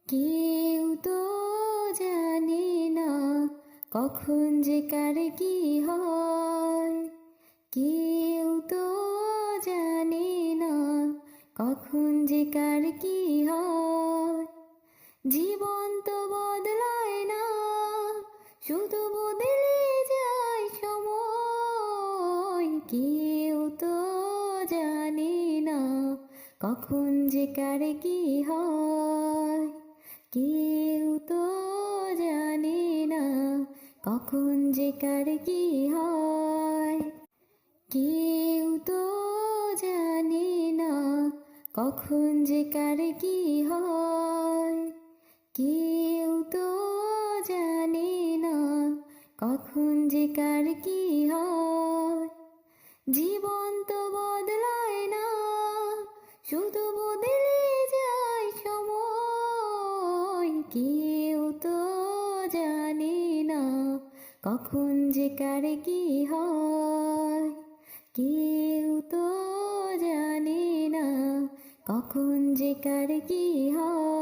কেউ তো জানে না কখন যে কার কি হয়। কেউ তো জানে না কখন যে কার কি হয়। জীবন তো বদলায় না, শুধু বদলে যায় সময়। কেউ তো জানে না কখন যে কার কি হয়। কেউ তো জানে না কখন যে কার কি হয়। কেউ তো জানে না কখন যে কার কি হয়। কেউ তো জানে না কখন যে কার কি হয়। জীবন তো বদলায় না, শুধু বদলে যায় সময়। কেউ তো জানে না কখন যে কার কি হয়। কেউ তো জানে না কখন যে কার কি হয়।